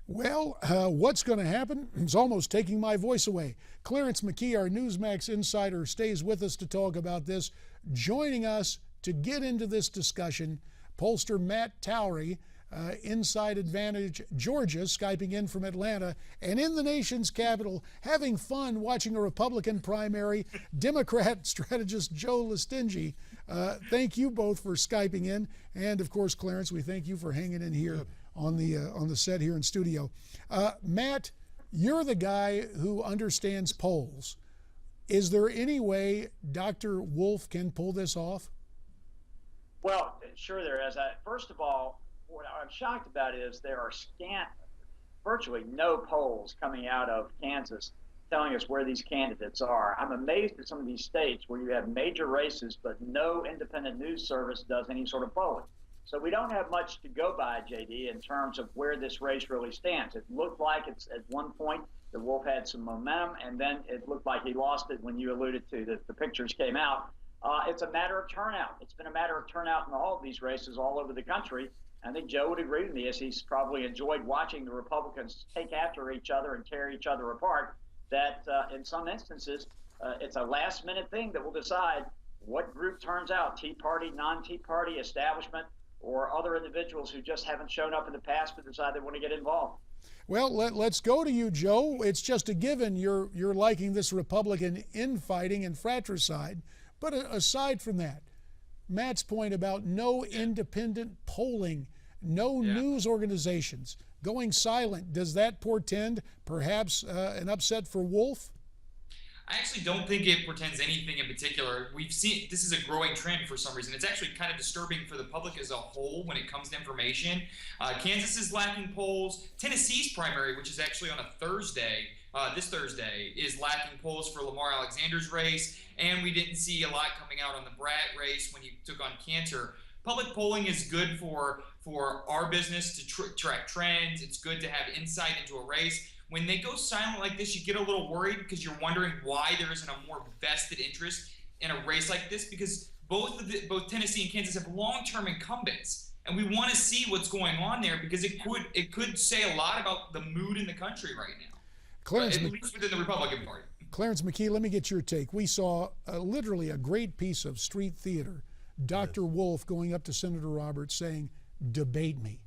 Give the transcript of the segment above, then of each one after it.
Well, what's going to happen? It's almost taking my voice away. Clarence McKee, our Newsmax insider, stays with us to talk about this. Joining us to get into this discussion, pollster Matt Towery, Inside Advantage Georgia, Skyping in from Atlanta, and in the nation's capital, having fun watching a Republican primary, Democrat strategist Joe Lestingi. Thank you both for Skyping in, and of course, Clarence, we thank you for hanging in here on the set here in studio. Matt, you're the guy who understands polls. Is there any way Dr. Wolf can pull this off? Well, sure there is. First of all, what I'm shocked about is there are virtually no polls coming out of Kansas telling us where these candidates are. I'm amazed at some of these states where you have major races, but no independent news service does any sort of polling. So we don't have much to go by, JD, in terms of where this race really stands. It looked like it's at one point the Wolf had some momentum, and then it looked like he lost it when you alluded to that the pictures came out. It's a matter of turnout. It's been a matter of turnout in all of these races all over the country. I think Joe would agree with me, as he's probably enjoyed watching the Republicans take after each other and tear each other apart, that in some instances, it's a last-minute thing that will decide what group turns out, Tea Party, non-Tea Party, establishment, or other individuals who just haven't shown up in the past but decide they want to get involved. Well, let's go to you, Joe. It's just a given you're liking this Republican infighting and fratricide. But aside from that, Matt's point about no independent polling, no news organizations going silent, does that portend perhaps an upset for Wolf? I actually don't think it portends anything in particular. We've seen this is a growing trend for some reason. It's actually kind of disturbing for the public as a whole when it comes to information. Kansas is lacking polls. Tennessee's primary, which is actually on a Thursday, this Thursday, is lacking polls for Lamar Alexander's race. And we didn't see a lot coming out on the Brat race when he took on Cantor. Public polling is good for our business to track trends. It's good to have insight into a race. When they go silent like this, you get a little worried because you're wondering why there isn't a more vested interest in a race like this, because both Tennessee and Kansas have long-term incumbents, and we want to see what's going on there because it could say a lot about the mood in the country right now, Clarence, at least within the Republican Party. Clarence McKee, let me get your take. We saw literally a great piece of street theater, Dr. Wolf going up to Senator Roberts saying, "Debate me."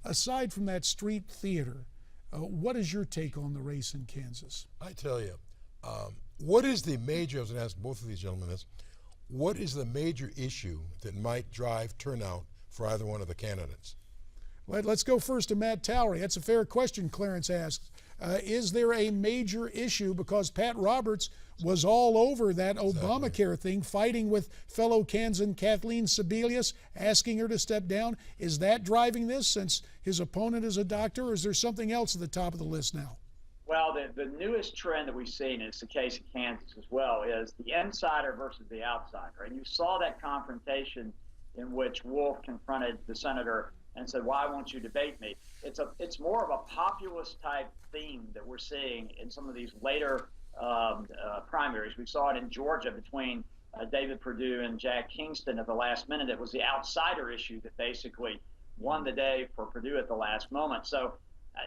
Aside from that street theater, what is your take on the race in Kansas? I tell you, what is the major, I was going to ask both of these gentlemen this, what is the major issue that might drive turnout for either one of the candidates? Let's go first to Matt Towery. That's a fair question, Clarence asks. Is there a major issue? Because Pat Roberts was all over that Obamacare thing, fighting with fellow Kansan Kathleen Sebelius, asking her to step down. Is that driving this since his opponent is a doctor, or is there something else at the top of the list now? Well, the newest trend that we've seen, and it's the case in Kansas as well, is the insider versus the outsider. And you saw that confrontation in which Wolf confronted the senator and said, "Why won't you debate me?" It's more of a populist type theme that we're seeing in some of these later primaries. We saw it in Georgia between David Perdue and Jack Kingston at the last minute. It was the outsider issue that basically won the day for Perdue at the last moment. So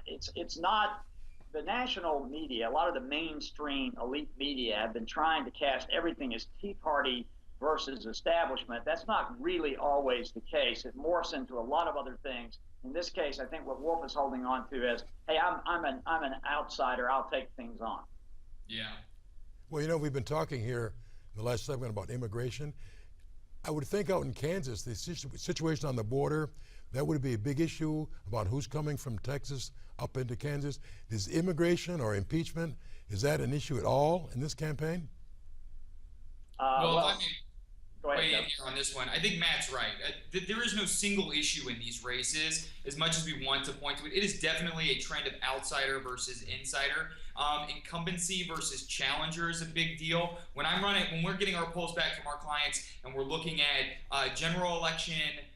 it's not the national media. A lot of the mainstream elite media have been trying to cast everything as Tea Party versus establishment. That's not really always the case. It morphs into a lot of other things. In this case, I think what Wolf is holding on to is, hey, I'm an outsider. I'll take things on. Yeah. Well, you know, we've been talking here in the last segment about immigration. I would think out in Kansas, the situation on the border, that would be a big issue about who's coming from Texas up into Kansas. Is immigration or impeachment, is that an issue at all in this campaign? Well, I mean, go ahead, weigh in here on this one. I think Matt's right. There is no single issue in these races, as much as we want to point to it. It is definitely a trend of outsider versus insider. Incumbency versus challenger is a big deal. When we're getting our polls back from our clients and we're looking at general election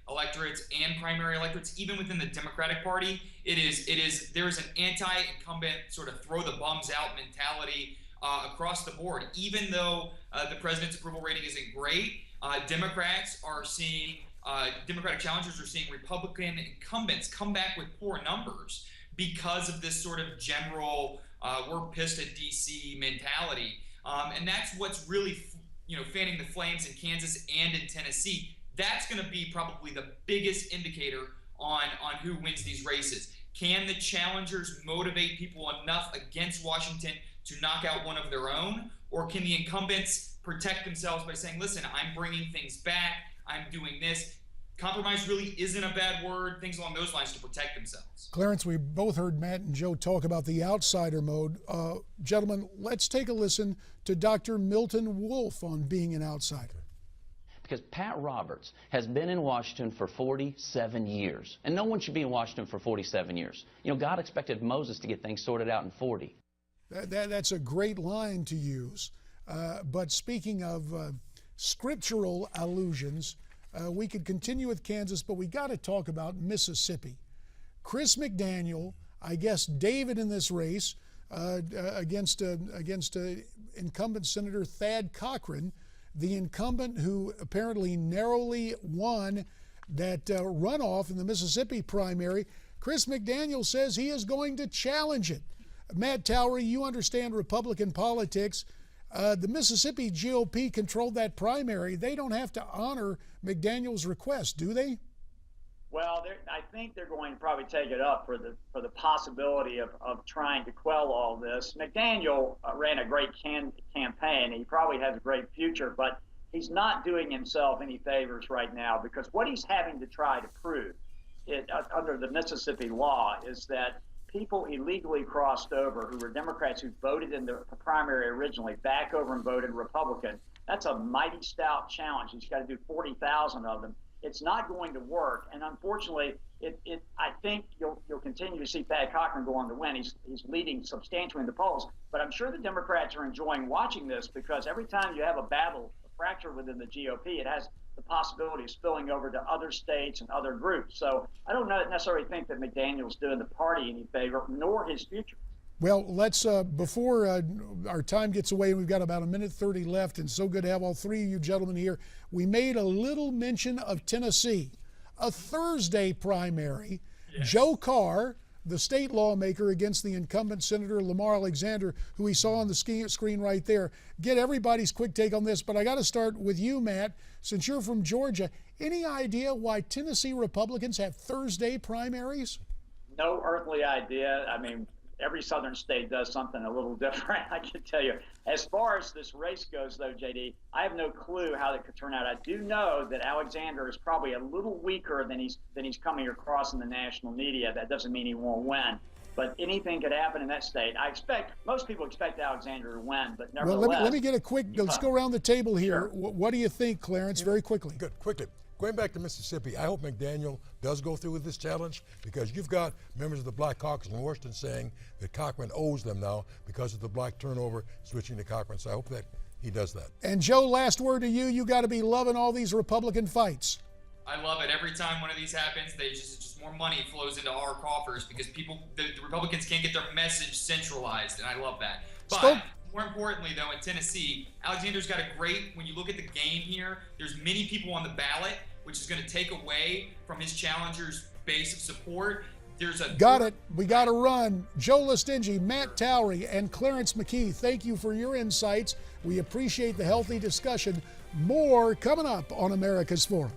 electorates and primary electorates, even within the Democratic Party, there is an anti-incumbent sort of throw the bums out mentality across the board. Even though the president's approval rating isn't great, Democrats are seeing Democratic challengers are seeing Republican incumbents come back with poor numbers because of this sort of general we're pissed at DC mentality. And that's what's really, fanning the flames in Kansas and in Tennessee. That's going to be probably the biggest indicator on who wins these races. Can the challengers motivate people enough against Washington to knock out one of their own? Or can the incumbents protect themselves by saying, listen, I'm bringing things back, I'm doing this. Compromise really isn't a bad word, things along those lines to protect themselves. Clarence, we both heard Matt and Joe talk about the outsider mode. Gentlemen, let's take a listen to Dr. Milton Wolfe on being an outsider. Because Pat Roberts has been in Washington for 47 years. And no one should be in Washington for 47 years. God expected Moses to get things sorted out in 40. That's a great line to use. But speaking of scriptural allusions, we could continue with Kansas, but we got to talk about Mississippi. Chris McDaniel, I guess David in this race, against incumbent Senator Thad Cochran, the incumbent who apparently narrowly won that runoff in the Mississippi primary. Chris McDaniel says he is going to challenge it. Matt Towery, you understand Republican politics. The Mississippi GOP controlled that primary. They don't have to honor McDaniel's request, do they? Well, I think they're going to probably take it up for the possibility of trying to quell all this. McDaniel ran a great campaign. He probably has a great future, but he's not doing himself any favors right now, because what he's having to try to prove under the Mississippi law is that people illegally crossed over who were Democrats who voted in the primary originally back over and voted Republican. That's a mighty stout challenge. He's got to do 40,000 of them. It's not going to work, and unfortunately, I think you'll continue to see Thad Cochran go on to win. He's leading substantially in the polls, but I'm sure the Democrats are enjoying watching this, because every time you have a battle, a fracture within the GOP, it has the possibility of spilling over to other states and other groups. So I don't necessarily think that McDaniel's doing the party any favor, nor his future. Well, let's, before our time gets away, and we've got about 1:30 left, and so good to have all three of you gentlemen here. We made a little mention of Tennessee, a Thursday primary. Yes. Joe Carr, the state lawmaker, against the incumbent Senator Lamar Alexander, who we saw on the screen right there. Get everybody's quick take on this, but I got to start with you, Matt, since you're from Georgia. Any idea why Tennessee Republicans have Thursday primaries? No earthly idea. I mean, every southern state does something a little different, I can tell you. As far as this race goes, though, JD, I have no clue how that could turn out. I do know that Alexander is probably a little weaker than he's coming across in the national media. That doesn't mean he won't win. But anything could happen in that state. Most people expect Alexander to win, but nevertheless. Well, let me get a quick, let's go around the table here. Sure. What do you think, Clarence, very quickly? Good, quickly. Going back to Mississippi, I hope McDaniel does go through with this challenge, because you've got members of the Black Caucus in Washington saying that Cochran owes them now because of the black turnover switching to Cochran. So I hope that he does that. And Joe, last word to you. You got to be loving all these Republican fights. I love it. Every time one of these happens, just more money flows into our coffers, because the Republicans can't get their message centralized, and I love that. But more importantly, though, in Tennessee, Alexander's got when you look at the game here, there's many people on the ballot, which is going to take away from his challenger's base of support. Got it. We got to run. Joe Lestingi, Matt Towery, and Clarence McKee, thank you for your insights. We appreciate the healthy discussion. More coming up on America's Forum.